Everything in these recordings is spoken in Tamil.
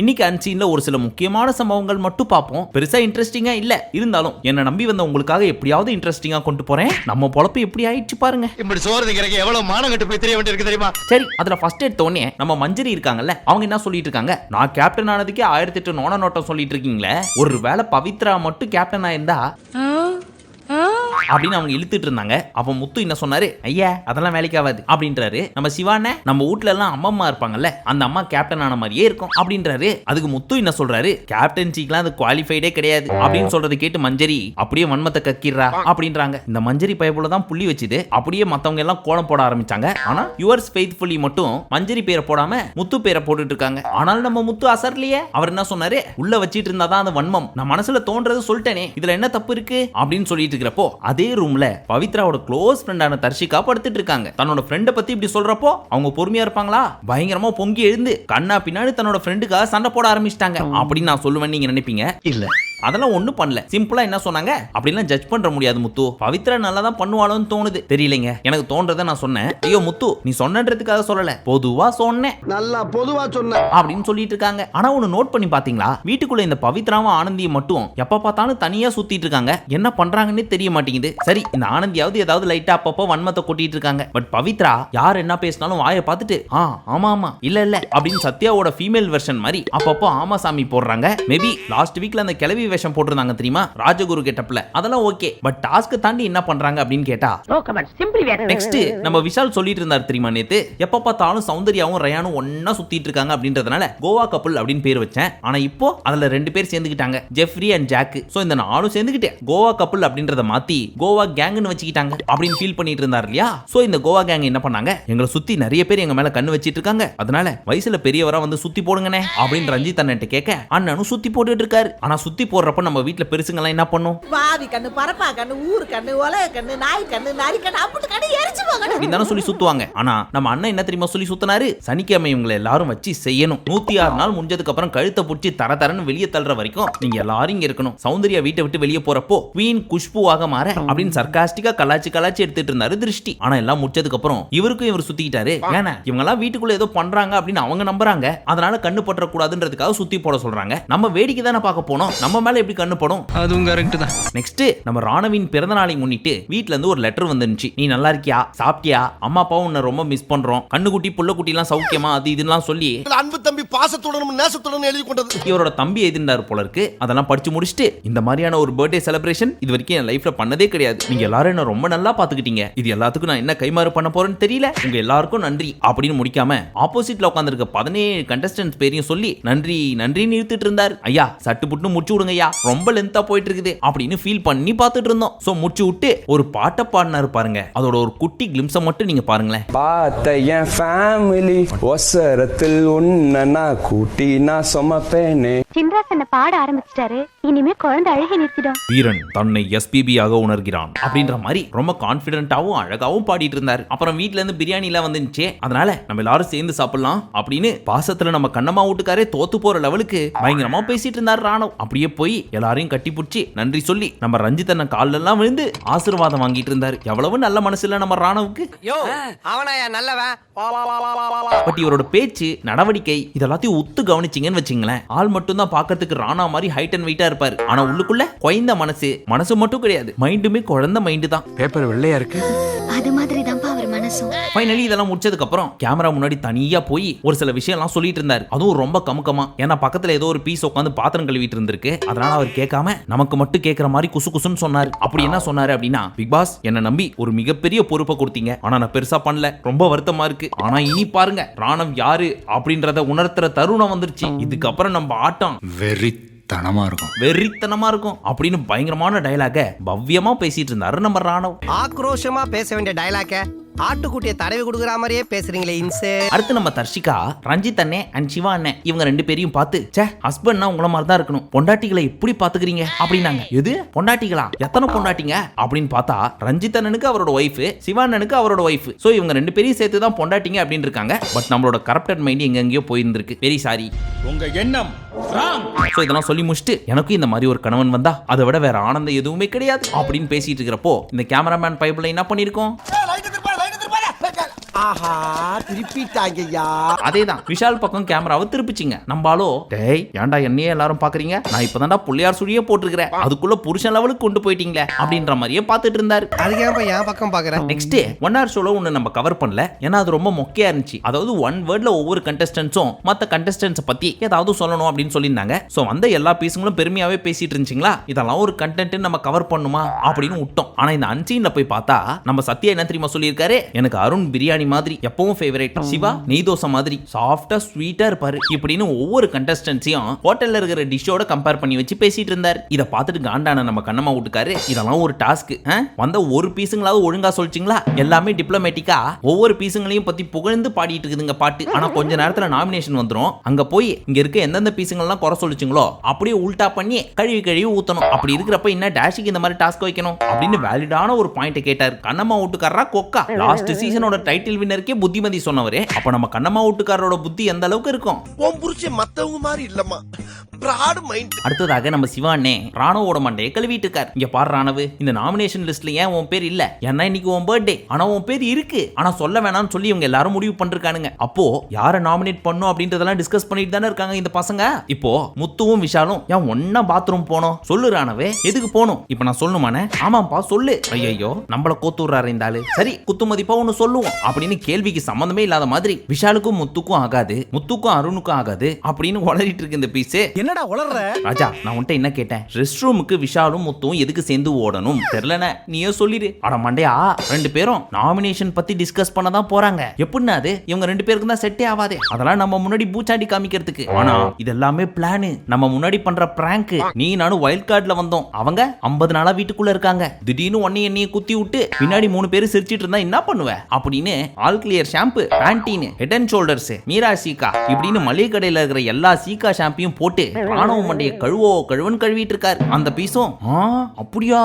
இன்னைக்கு அன்சீன்ல ஒரு சில முக்கியமான சம்பவங்கள் மட்டும் பார்ப்போம். பெருசா இன்ட்ரெஸ்டிங்கா இல்ல, இருந்தாலும் என்ன நம்பி வந்த உங்களுக்காக எப்படியாவது இன்ட்ரெஸ்டிங்கா கொண்டு போறேன். நம்ம பொழப்பு எப்படி ஆயிடுச்சு பாருங்க. இப்படி சோறுங்கிறக்கு எவ்வளவு மானம் கட்டு போய் தெரிய வேண்டியிருக்கு தெரியுமா? சரி, அதுல ஃபர்ஸ்ட் எடுத்தோடனே நம்ம மஞ்சரி இருக்காங்கல்ல, அவங்க என்ன சொல்லிட்டு இருக்காங்க, நான் கேப்டன் ஆனதுக்கே 1008 நோன நோட்டம் சொல்லிட்டு இருக்கீங்களே, ஒரு வேளை பவித்ரா மட்டும் கேப்டன் ஆயிருந்தா அப்படின்னு அவங்க இழுத்துட்டு இருந்தாங்க. அப்ப முத்து என்ன சொன்னாரு, ஐயா அதெல்லாம் வேலைக்கு ஆகாது அப்படின்றாரு. நம்ம சிவானே, நம்ம வீட்ல எல்லாம் அம்மா இருப்பாங்கல்ல, அந்த அம்மா கேப்டன் ஆன மாதிரியே இருக்கும் அப்படின்றாரு. அதுக்கு முத்து என்ன சொல்றாரு, கேப்டன்சிக்குலாம் அது குவாலிஃபைடே கிடையாது அப்படின்னு சொல்றதை கேட்டு மஞ்சரி அப்படியே வன்மத்தை கக்கிடுறா அப்படின்றாங்க. இந்த மஞ்சரி பயப்புல தான் புள்ளி வச்சுது அப்படியே மத்தவங்க எல்லாம் கோலம் போட ஆரம்பிச்சாங்க. ஆனா யுவர்ஸ் ஃபெய்த்ஃபுல்லி மட்டும் மஞ்சரி பேரை போடாம முத்து பேரை போட்டுட்டு இருக்காங்க. ஆனால் நம்ம முத்து அசர்லையே. அவர் என்ன சொன்னாரு, உள்ள வச்சிட்டு இருந்தாதான் அந்த வன்மம், நான் மனசுல தோன்றது சொல்லிட்டேனே, இதுல என்ன தப்பு இருக்கு அப்படின்னு சொல்லிட்டு இருக்கிறப்போ அதே ரூம்ல பவித்ராவோட க்ளோஸ் ஃப்ரெண்டான தர்ஷிகா படுத்துட்டு இருக்காங்க. தன்னோட ஃப்ரெண்ட பத்தி இப்படி சொல்றப்போ அவங்க பொறுமையா இருப்பாங்களா? பயங்கரமா பொங்கி எழுந்து கண்ணா பின்னாடி தன்னோட ஃப்ரெண்டுக்காக சண்டை போட ஆரம்பிச்சிட்டாங்க அப்படின்னு நான் சொல்லுவேன். நீங்க நினைப்பீங்க இல்ல, அதெல்லாம் ஒண்ணும் பண்ணல, சிம்பிளா என்ன சொன்னாங்க, அப்படிலாம் ஜட்ஜ் பண்ற முடியாது முத்து, பவித்ரா நல்லா தான் பண்ணுவாளோன்னு தோணுது, தெரியலைங்க, எனக்கு தோன்றதை நான் சொன்னேன். ஐயோ முத்து, நீ சொன்னன்றதுக்காக சொல்லல, பொதுவா சொன்னேன், நல்லா பொதுவா சொன்ன அப்படின்னு சொல்லிட்டு இருக்காங்க. ஆனா ஒன்னு நோட் பண்ணி பாத்தீங்களா, வீட்டுக்குள்ள இந்த பவித்ராவும் ஆனந்தியும் மட்டும் எப்ப பார்த்தாலும் தனியா சுத்திட்டு இருக்காங்க. என்ன பண்றாங்கன்னு தெரிய மாட்டேங்குது. சரி, இந்த ஆனந்தியாவது ஏதாவது லைட்டா அப்பப்போ வன்மத்தை கொட்டிட்டு இருக்காங்க. பட் பவித்ரா யார் என்ன பேசினாலும் வாயை பார்த்துட்டு ஆமா ஆமா இல்ல இல்ல அப்படின்னு சத்யாவோட ஃபீமேல் வெர்ஷன் மாதிரி அப்பப்போ ஆமா சாமி போடுறாங்க. மேபி லாஸ்ட் வீக்ல அந்த கிளவி வேஷம் போட்டிருந்தாங்க தெரியுமா, ராஜகுரு கெட்டப்ல, அதெல்லாம் ஓகே. பட் டாஸ்க் தாண்டி என்ன பண்றாங்க அப்படின்னு கேட்டா நெக்ஸ்ட் நம்ம விஷால் சொல்லிட்டு இருந்தார் தெரியுமா நேத்து, எப்ப பார்த்தாலும் சௌந்தர்யாவும் ரயானும் ஒன்னா சுத்திட்டு இருக்காங்க அப்படின்றதுனால கோவா கப்புள் அப்படின்னு பேர் வச்சேன். ஆனா இப்போ அதுல 2 பேர் சேர்ந்துக்கிட்டாங்க, ஜெஃப்ரி அண்ட் ஜாக். சோ இந்த 4 சேர்ந்துக்கிட்டு கோவா கப்புள் அப்படின்றத மாத்தி கோவா கேங்னு வச்சுக்கிட்டாங்க அப்படின்னு ஃபீல் பண்ணிட்டு இருந்தார் இல்லையா. சோ இந்த கோவா கேங் என்ன பண்ணாங்க, எங்களை சுத்தி நிறைய பேர் எங்க மேல கண்ணு வச்சிட்டு இருக்காங்க, அதனால வயசுல பெரியவரா வந்து சுத்தி போடுங்கனே அப்படின்னு ரஞ்சித் அண்ணன் கேட்க அண்ணனும் சுத்தி போட்டுட்டு இருக்காரு. ஆனா சுத்தி போடுறப்ப நம்ம வீட்ல பெருசுங்க எல்லாம் என்ன பண்ணும், பாவி கண்ணு, பரப்பா கண்ணு, ஊரு கண்ணு, ஒலக கண்ணு, நாய் கண்ணு, நரி கண்ணு, அப்படி கண்ணு எரிச்சு போங்க அப்படின்னு சொல்லி சுத்துவாங்க. ஆனா நம்ம அண்ணன் என்ன தெரியுமா சொல்லி சுத்தினாரு, சனிக்கிழமை இவங்களை எல்லாரும் வச்சு செய்யணும், 106 நாள் முடிஞ்சதுக்கு அப்புறம் கழுத்தை புடிச்சு தரன்னு வெளியே தள்ளுற வரைக்கும் நீங்க எல்லாரும் இங்க இருக்கணும். சௌந்தர்யா வீட்டை விட்டு வெளியே போறப்போ குவீன் குஷ்புவாக மாற அப்படின்னு சர்காஸ்டிக்கா கலாச்சி எடுத்துட்டு இருந்தாரு திருஷ்டி. ஆனா எல்லாம் முடிச்சதுக்கு அப்புறம் இவருக்கும் இவர் சுத்திக்கிட்டாரு. ஏன்னா இவங்க எல்லாம் வீட்டுக்குள்ள ஏதோ பண்றாங்க அப்படின்னு அவங்க நம்புறாங்க, அதனால கண்ணு பற்ற கூடாதுன்றதுக்காக சுத்தி போட சொல்றாங்க. நம்ம வேடிக்கை தானே பார்க்க போனோம், நம்ம மேல எப்படி கண்ணு படும்? அதுவும் கரெக்ட் தான். நெக்ஸ்ட் நம்ம ராணவின் பிறந்த நாளை முன்னிட்டு வீட்ல இருந்து ஒரு லெட்டர் வந்துருந்துச்சு. நீ நல்லா இருக்கியா, சாப்பிட்டியா, அம்மா அப்பாவும் உன்னை ரொம்ப மிஸ் பண்றோம், கண்ணுக்குட்டி புள்ளக்குட்டி எல்லாம் சௌக்கியமா, அது இதெல்லாம் சொல்லி அன்பு தம்பி பாசத்துடனும் நேசத்துடனும் எழுதி கொண்டது இவரோட தம்பி எழுதினார் போல இருக்கு. அதெல்லாம் படிச்சு முடிச்சுட்டு இந்த மாதிரியான ஒரு பர்த்டே செலிப்ரேஷன் இது வரைக்கும் என் லைஃப்ல பண்ணதே கிடையாது, நீங்க எல்லாரும் என்ன ரொம்ப நல்லா பாத்துக்கிட்டீங்க, இது எல்லாத்துக்கும் நான் என்ன கைமாறு பண்ண போறேன்னு தெரியல, உங்க எல்லாருக்கும் நன்றி அப்படின்னு முடிக்காம ஆப்போசிட்ல உட்கார்ந்திருக்க 17 கண்டஸ்டன்ட்ஸ் பேரையும் சொல்லி நன்றி நன்றின்னு இழுத்துட்டு இருந்தார். ஐயா சட்டு புட்டு முடிச்சு விடுங்க ஐயா, ரொம்ப லென்த்தா போயிட்டு இருக்குது அப்படின்னு ஃபீல் பண்ணி பார்த்துட்டு இருந்தோம். சோ முடிச்சு விட்டு ஒரு பாட்டை பாடினாரு பாருங்க, அதோட ஒரு குட்டி கிளிம்ஸை மட்டும் நீங்க பாருங்களேன். பார்த்த என் ஃபேமிலி ஒசரத்தில் உன்ன கூட்டி நான் சுமப்பேனே. சின்ராசன பாட ஆரம்பிச்சிட்டாரு, இனிமே குழந்தை அழுகி நிறுத்திடும். வீரன் தன்னை எஸ்பிபி ஆக உணர்கிறான் அப்படின்ற மாதிரி ரொம்ப கான்பிடென்ட்டாவும் அழகாவும் பாடிட்டு இருந்தாரு. அப்புறம் வீட்ல இருந்து பிரியாணி எல்லாம் வந்துச்சு, அதனால நம்ம எல்லாரும் சேர்ந்து சாப்பிடலாம் அப்படின்னு பாசத்துல நம்ம கண்ணம்மா வீட்டுக்காரே தோத்து போற லெவலுக்கு பயங்கரமா பேசிட்டு இருந்தாரு ராணவ். அப்படியே போய் எல்லாரையும் கட்டி புடிச்சு நன்றி சொல்லி நம்ம ரஞ்சித் அண்ணன் கால்ல எல்லாம் விழுந்து ஆசீர்வாதம் வாங்கிட்டு இருந்தாரு. எவ்வளவு நல்ல மனசு இல்ல நம்ம ராணவுக்கு. பட் இவரோட பேச்சு நடவடிக்கை இதெல்லாத்தையும் உத்து கவனிச்சிங்கன்னு வச்சுங்களேன், ஆள் மட்டும் தான் பாக்கிறதுக்கு ராணா மாதிரி ஹைட் அண்ட் வெயிட்டா இருப்பாரு. ஆனா உள்ளுக்குள்ள குழந்த மனசு மட்டும் கிடையாது, மைண்டுமே குழந்தை மைண்டு தான். பேப்பர் வெள்ளையா இருக்கு, அது மாதிரி தான் அவர் மனசும். ஃபைனலி இதெல்லாம் முடிச்சதுக்கு அப்புறம் கேமரா முன்னாடி தனியா போய் ஒரு சில விஷயம் எல்லாம் சொல்லிட்டு இருந்தாரு. அதுவும் ரொம்ப கமுக்கமா, ஏன்னா பக்கத்துல ஏதோ ஒரு பீஸ் உட்காந்து பாத்திரம் கழுவிட்டு இருந்திருக்கு. அதனால அவர் கேட்காம நமக்கு மட்டும் கேட்கிற மாதிரி குசு குசுன்னு சொன்னாரு. அப்படி என்ன சொன்னாரு அப்படின்னா, பிக் பாஸ் என்ன நம்பி ஒரு மிகப்பெரிய பொறுப்பை கொடுத்தீங்க, ஆனா நான் பெருசா பண்ணல, ரொம்ப வருத்தமா இருக்கு. ஆனா இனி பாருங்க ராணவ் யாரு அப்படின்றத உணர்த்துற தருணம் வந்துருச்சு. இதுக்கப்புறம் நம்ம ஆட்டம் வெறித்தனமா இருக்கும் அப்படின்னு பயங்கரமான டயலாக பவ்யமா பேசிட்டு இருந்தாரு நம்ம ராணவ். ஆக்ரோஷமா பேச வேண்டிய டயலாக ஆட்டுக்குட்டியை தடவி கொடுக்குற மாதிரியே பேசுறீங்களே இன்சே. அடுத்து நம்ம தர்ஷிகா ரஞ்சித் அண்ணே அண்ட் சிவா அண்ணே இவங்க 2 பேரையும் பார்த்து, சே ஹஸ்பண்ட்னா உங்கள மாதிரி தான் இருக்கணும், பொண்டாட்டிகளை எப்படி பாத்துக்கிறீங்க அப்படின்னாங்க. எது பொண்டாட்டிகளா, எத்தனை பொண்டாட்டிங்க அப்படின்னு பார்த்தா ரஞ்சித் அண்ணனுக்கு அவரோட ஒய்ஃப், சிவா அண்ணனுக்கு அவரோட ஒய்ஃப். சோ இவங்க 2 பேரையும் சேர்த்து தான் பொண்டாட்டிங்க அப்படின்னு இருக்காங்க. பட் நம்மளோட கரப்டட் மைண்ட் எங்கெங்கயோ போயிருந்திருக்கு. வெரி சாரி, உங்க எண்ணம் சோ இதெல்லாம் சொல்லி முடிச்சுட்டு எனக்கும் இந்த மாதிரி ஒரு கணவன் வந்தா அதை விட வேற ஆனந்தம் எதுவுமே கிடையாது அப்படின்னு பேசிட்டு இருக்கிறப்போ இந்த கேமராமேன் பைப்ல என்ன பண்ணிருக்கோம், ஆஹா திருப்பிட்டாங்கய்யா. அதேதான் விஷால் பக்கம் கேமராவை திருப்பிச்சிங்க. நம்பாலோ டேய் ஏன்டா என்னையே எல்லாரும் பாக்குறீங்க, நான் இப்பதான்டா புள்ளையார் சுழியே போட்டிருக்கிறேன், அதுக்குள்ள புருஷன் லெவலுக்கு கொண்டு போயிட்டீங்களே அப்படின்ற மாதிரியே பார்த்துட்டு இருந்தாரு. அதுக்கு ஏன் என் பக்கம் பாக்குறேன்? நெக்ஸ்ட் 1 hour ஷோல ஒன்னு நம்ம கவர் பண்ணல, ஏன்னா அது ரொம்ப மொக்கையா இருந்துச்சு. அதாவது 1 வேர்ட்ல ஒவ்வொரு கண்டஸ்டன்ஸும் மத்த கண்டஸ்டன்ஸ் பத்தி ஏதாவது சொல்லணும் அப்படின்னு சொல்லியிருந்தாங்க. சோ வந்த எல்லா பீஸுங்களும் பெருமையாவே பேசிட்டு இருந்துச்சுங்களா, இதெல்லாம் ஒரு கண்டென்ட் நம்ம கவர் பண்ணுமா அப்படின்னு விட்டோம். ஆனா இந்த அன்சீன்ல போய் பார்த்தா நம்ம சத்யா என்ன தெரியுமா சொல்லியிருக்காரு, எனக்கு அருண் பிரியாணி மாதிரி எப்பவும் ஃபேவரட், சிவா நெய் தோசை மாதிரி சாஃப்டா ஸ்வீட்டா இருப்பாரு இப்படின்னு ஒவ்வொரு கண்டஸ்டன்ஸையும் ஹோட்டல்ல இருக்கிற டிஷ்ஷோட கம்பேர் பண்ணி வச்சு பேசிட்டு இருந்தாரு. இத பார்த்துட்டு காண்டான நம்ம கண்ணம்மா விட்டுக்காரு, இதெல்லாம் ஒரு டாஸ்க், வந்த ஒரு பீஸுங்களாவது ஒழுங்கா சொல்லிச்சிங்களா, எல்லாமே டிப்ளமேட்டிக்கா ஒவ்வொரு பீஸுங்களையும் பத்தி புகழ்ந்து பாடிட்டு இருக்குதுங்க பாட்டு. ஆனா கொஞ்ச நேரத்துல நாமினேஷன் வந்துரும், அங்க போய் இங்க இருக்க எந்தெந்த பீஸுங்கள்லாம் குறை சொல்லிச்சிங்களோ அப்படியே உல்டா பண்ணி கழுவி ஊத்தணும். அப்படி இருக்கிறப்ப என்ன டேஷுக்கு இந்த மாதிரி டாஸ்க் வைக்கணும் அப்படின்னு வேலிடான ஒரு பாயிண்ட் கேட்டாரு. கண்ணம்மா வீட்டுக்காரரா கொக்கா, லாஸ்ட் சீசனோட டைட்டில் வின்னருக்கே புத்திமதி சொன்னவரே, அப்ப நம்ம கண்ணம்மா வீட்டுக்காரரோட புத்தி எந்த அளவுக்கு இருக்கும்? உன் புருஷன் மத்தவங்க மாதிரி இல்லம்மா, பிராட் மைண்ட். அடுத்ததாக நம்ம சிவானே ராணுவோட மண்டையை கழுவிட்டு இருக்காரு. இங்க பாரு ராணுவ, இந்த நாமினேஷன் லிஸ்ட்ல ஏன் உன் பேர் இல்ல, ஏன்னா இன்னைக்கு உன் பர்த்டே, ஆனா உன் பேர் இருக்கு, ஆனா சொல்ல வேணாம்னு சொல்லி இவங்க எல்லாரும் முடிவு பண்ணிருக்கானுங்க. அப்போ யாரை நாமினேட் பண்ணும் அப்படின்றதெல்லாம் டிஸ்கஸ் பண்ணிட்டு தானே இருக்காங்க இந்த பசங்க. இப்போ முத்துவும் விஷாலும் ஏன் ஒன்னா பாத்ரூம் போனோம் சொல்லு ராணுவே, எதுக்கு போகணும் இப்ப நான் சொல்லணுமானே? ஆமாப்பா சொல்லு. ஐயோ நம்மள கோத்துறாரு இந்த ஆளு, சரி குத்து மதிப்பா ஒன்னு சொல்லுவோம் அப்படின்னு கேள்விக்கு சம்பந்தமே இல்லாத மாதிரி விஷாலுக்கும் முத்துக்கும் ஆகாது, முத்துக்கும் அருணுக்கும் ஆகாது அப்படின்னு உளறிட்டு இருக்கு இந்த பீஸ். என்னடா உளறற ராஜா, நான் உன்கிட்ட என்ன கேட்டேன், ரெஸ்ட் ரூமுக்கு விஷாலும் முத்தும் எதுக்கு சேர்ந்து ஓடணும் தெரியலனே, நீயே சொல்லிடு. அட மண்டையா, 2 பேரும் நாமினேஷன் பத்தி டிஸ்கஸ் பண்ண தான் போறாங்க. எப்படின்னா அது இவங்க 2 பேருக்கு தான் செட்டே ஆகாதே, அதெல்லாம் நம்ம முன்னாடி பூச்சாண்டி காமிக்கிறதுக்கு. ஆனா இதெல்லாமே பிளான், நம்ம முன்னாடி பண்ற பிராங்க். நீ நானும் வைல்ட் கார்டுல வந்தோம், அவங்க 50 நாளா வீட்டுக்குள்ள இருக்காங்க, திடீர்னு ஒன்னே என்னைய குத்தி விட்டு பின்னாடி 3 பேர் சிரிச்சிட்டு இருந்தா என்ன பண்ணுவ அப்படின்னு all clear shampoo, Pantene, head and shoulders, Meera சீகா இப்படின்னு மளிகை கடையில இருக்கிற எல்லா சீகா ஷாம்பையும் போட்டு ராணுவ மண்டைய கழுவன்னு கழுவிட்டு இருக்காரு. அந்த பீஸும் அப்படியா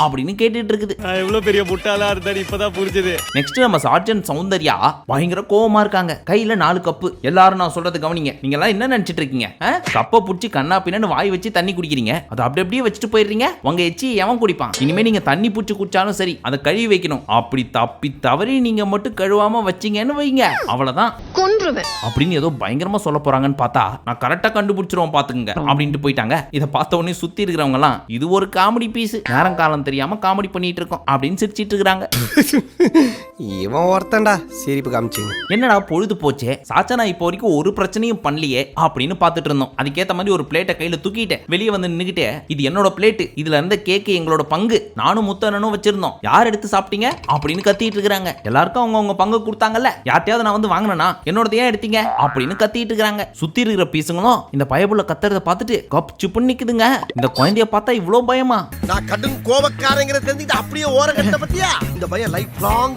அப்படின்னு கேட்டுட்டு இருக்குது. எவ்வளவு பெரிய முட்டாளா இருந்தா இப்பதான் புரிஞ்சது. நெக்ஸ்ட் நம்ம சார்ஜன் சௌந்தர்யா பயங்கர கோவமா இருக்காங்க. கையில 4 கப்பு. எல்லாரும் நான் சொல்றது கவனிங்க, நீங்க எல்லாம் என்ன நினைச்சிட்டு இருக்கீங்க? கப்பை புடிச்சு கண்ணா பின்னு வாய் வச்சு தண்ணி குடிக்கிறீங்க, அது அப்படியே வச்சுட்டு போயிடுறீங்க. உங்க எச்சி எவன் குடிப்பான்? இனிமே நீங்க தண்ணி பூச்சி குடிச்சாலும் சரி அதை கழுவி வைக்கணும். அப்படி தப்பி தவறி நீங்க மட்டும் கழுவாம வச்சீங்கன்னு வைங்க, அவ்வளவுதான் அப்படின்னு ஏதோ பயங்கரமா சொல்ல போறாங்கன்னு பார்த்தா நான் கரெக்டா கண்டுபிடிச்சிருவோம் பாத்துக்கங்க அப்படின்ட்டு போயிட்டாங்க. இதை பார்த்த உடனே சுத்தி இருக்கிறவங்க எல்லாம் இது ஒரு காமெடி பீஸ், நேரம் காலம் தெரியாம காமெடி பண்ணிட்டு இருக்கோம் அப்படின்னு சிரிச்சிட்டு இருக்காங்க. இவன் ஒருத்தன்டா சிரிப்பு காமிச்சிங்க. என்னடா பொழுது போச்சே, சாச்சனா இப்போ வரைக்கும் ஒரு பிரச்சனையும் பண்ணலையே அப்படின்னு பார்த்துட்டு இருந்தோம். அதுக்கேற்ற மாதிரி ஒரு பிளேட்டை கையில தூக்கிட்டேன், வெளியே வந்து நின்னுக்கிட்டே இது என்னோட பிளேட், இதுல இருந்த கேக்கு எங்களோட பங்கு, நானும் முத்தனும் வச்சிருந்தோம், யார் எடுத்து சாப்பிட்டீங்க அப்படின்னு கத்திட்டு இருக்காங்க. எல்லாருக்கும் அவங்க பங்கு கொடுத்தாங்கல்ல, யார்ட்டையாவது நான் வந்து வாங்கினா என்னோட ஏன் எடுத்தீங்க அப்படின்னு கத்திட்டு இருக்காங்க. சுத்தி இருக்கிற பீஸுங்களும் இந்த பயபுள்ள கத்துறத பார்த்துட்டு கப் சிப்புன்னு நிக்குதுங்க. இந்த குழந்தைய பார்த்தா இவ்வளவு பயமா? நான் கடும் கோபக்காரங்கிற தெரிஞ்சுட்டு அப்படியே ஓரங்கட்ட பத்தியா, இந்த பயம் லைஃப் லாங்.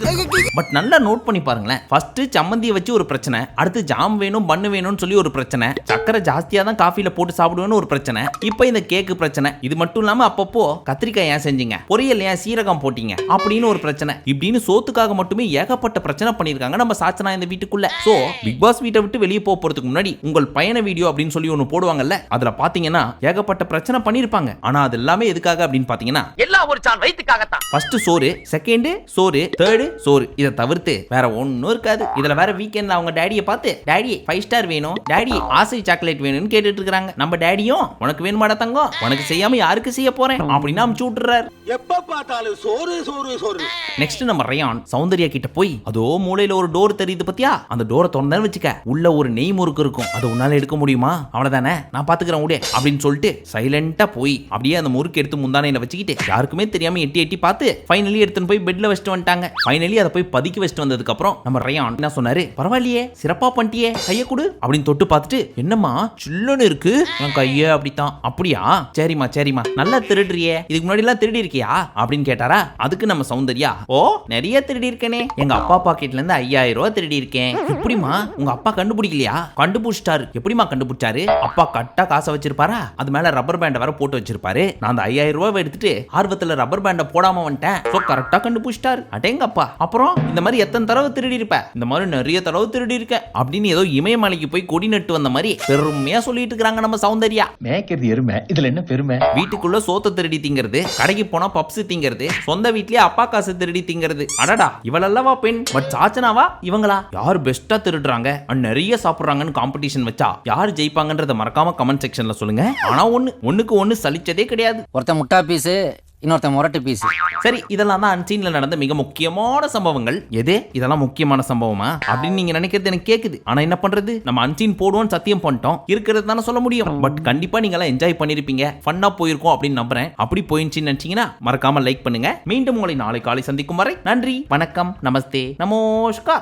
பட் நல்லா நோட் பண்ணி பாருங்களேன், ஃபர்ஸ்ட் சம்மந்தியை வச்சு ஒரு பிரச்சனை, அடுத்து ஜாம் வேணும் பண்ணு வேணும்னு சொல்லி ஒரு பிரச்சனை, சக்கரை ஜாஸ்தியா தான் காஃபில போட்டு சாப்பிடுவேன்னு ஒரு பிரச்சனை, இப்போ இந்த கேக்கு பிரச்சனை. இது மட்டும் இல்லாம அப்பப்போ கத்திரிக்காய் ஏன் செஞ்சீங்க, பொரியல் ஏன் சீரகம் போட்டீங்க அப்படின்னு ஒரு பிரச்சனை. இப்படின்னு சோத்துக்காக மட்டுமே ஏகப்பட்ட பிரச்சனை பண்ணிருக்காங்க நம்ம சாச்சனா இந்த வீட்டுக்குள்ள. சோ பிக் பாஸ் வீட்டை விட்டு வெளியே போறதுக்கு முன்னாடி உங்கள் பயண வீடியோ அப்படின்னு சொல்லி ஒன்னு போடுவாங்கல்ல, அதுல பாத்தீங்கன்னா ஏகப்பட்ட பிரச்சனை பண்ணிருப்பாங்க. ஆனா அது எல்லாமே எதுக்காக அப்படின்னு பாத்தீங்கன்னா எல்லாம் ஒரு சான் வயித்துக்காகத்தான். ஃபர்ஸ்ட் சோறு, செகண்ட் சோறு, தேர்ட் சோறு, இதை தவிர்த்து வேற ஒன்னும் இருக்காது. இதுல வேற வீக்கெண்ட்ல அவங்க டாடியை பார்த்து டாடி 5 ஸ்டார் வேணும், டாடி ஆசை சாக்லேட் வேணும்னு கேட்டுட்டு இருக்காங்க. நம்ம டாடியும் உனக்கு வேணுமாடா தங்கம், உனக்கு செய்யாம யாருக்கு செய்ய போறேன் அப்படின்னு அமுச்சு விட்டுறாரு. எப்ப பார்த்தாலும் சோறு சோறு சோறு. நெக்ஸ்ட் நம்ம ரயான் சௌந்தர்யா கிட்ட போய் அதோ மூலையில ஒரு டோர் தெரியுது பத்தியா, அந்த டோரை திறந்தேன்னு வச்சுக்க, உள்ள ஒரு நெய் முறுக்கு இருக்கும், அதை உன்னால எடுக்க முடியுமா? அவ்வளவுதானே, நான் பாத்துக்கிறேன் உடே அப்படின்னு சொல்லிட்டு சைலண்டா போய் அப்படியே அந்த முறுக்கு எடுத்து முந்தானையில வச்சுக்கிட்டு யாருக்குமே தெரியாம எட்டி பார்த்து ஃபைனலி எடுத்துன்னு போய் பெட்ல வச்சுட்டு வந்துட்டாங்க. ஃபைனலி அதை போய் பதுக்கி வச்சுட்டு வந்ததுக்கு அப்புறம் நம்ம ரயான் என்ன சொன்னாரு, பரவாயில்லையே சிறப்பா பண்ணிட்டியே, கைய கொடு அப்படின்னு தொட்டு பார்த்துட்டு, என்னம்மா சில்லுன்னு இருக்கு என் கைய? அப்படித்தான். அப்படியா, சரிம்மா நல்லா திருடுறியே, இதுக்கு முன்னாடி எல்லாம் திருடி இருக்கியா அப்படின்னு கேட்டாரா. அதுக்கு நம்ம சௌந்தர்யா, ஓ நிறைய திருடி இருக்கேனே, எங்க அப்பா பாக்கெட்ல இருந்து 5000 ரூபாய் திருடி இருக்கேன். எப்படிமா உங்க அப்பா கண்டுபிடிக்கலையா? கண்டுபிடிச்சிட்டாரு. எப்படிமா கண்டுபிடிச்சாரு? அப்பா கட்டா காசை வச்சிருப்பாரா, அது மேல ரப்பர் பேண்டை வேற போட்டு வச்சிருப்பாரு. நான் அந்த 5000 ரூபாய் எடுத்துட்டு ஆர்வத்துல ரப்பர் பேண்டை போடாம வந்துட்டேன். சோ கரெக்டா கண்டுபிடிச்சிட்டாரு. அடேங்கப்பா. அப்புறம் இந்த மாதிரி எத்தனை தடவை திருடி இருப்ப? இந்த மாதிரி நிறைய தடவை திருடி இருக்க அப்படின்னு ஏதோ இமயமலைக்கு போய் கொடி நட்டு வந்த மாதிரி பெருமையா சொல்லிட்டு இருக்காங்க நம்ம சௌந்தர்யா. மேய்க்கிறது எருமை, இதுல என்ன பெருமை? வீட்டுக்குள்ள சோத்த திருடி திங்கிறது, கடைக்கு போனா பப்ஸ் திங்கிறது, சொந்த வீட்லயே அப்பா காசு திருடி திங்கிறது. அடடா, இவளல்லவா பெண். பட் சாச்சனாவா இவங்களா? யார் பெஸ்டா திருடுறாங்க நிறைய சாப்பிடுறாங்கன்னு காம்படிஷன் வச்சா யார் ஜெயிப்பாங்கன்றத மறக்காம கமெண்ட் செக்ஷன்ல சொல்லுங்க. ஆனா ஒண்ணுக்கு ஒண்ணு சலிச்சதே கிடையாது. ஒருத்தன் முட்டா பீஸு, இன்னொருத்தன் முரட்டு பீஸு. சரி, இதெல்லாம் தான் அன்சீன்ல நடந்த மிக முக்கியமான சம்பவங்கள். எது இதெல்லாம் முக்கியமான சம்பவமா அப்படின்னு நீங்க நினைக்கிறது எனக்கு கேக்குது. ஆனா என்ன பண்றது, நம்ம அன்சீன் போடுவோம் சத்தியம் பண்ணிட்டோம். இருக்கிறது தானே சொல்ல முடியும். பட் கண்டிப்பா நீங்க எல்லாம் என்ஜாய் பண்ணிருப்பீங்க, ஃபன்னா போயிருக்கும் அப்படின்னு நம்புறேன். அப்படி போயிடுச்சுன்னு நினைச்சீங்கன்னா மறக்காம லைக் பண்ணுங்க. மீண்டும் உங்களை நாளை காலை சந்திக்கும் வரை நன்றி, வணக்கம், நமஸ்தே, நமஸ்கார்.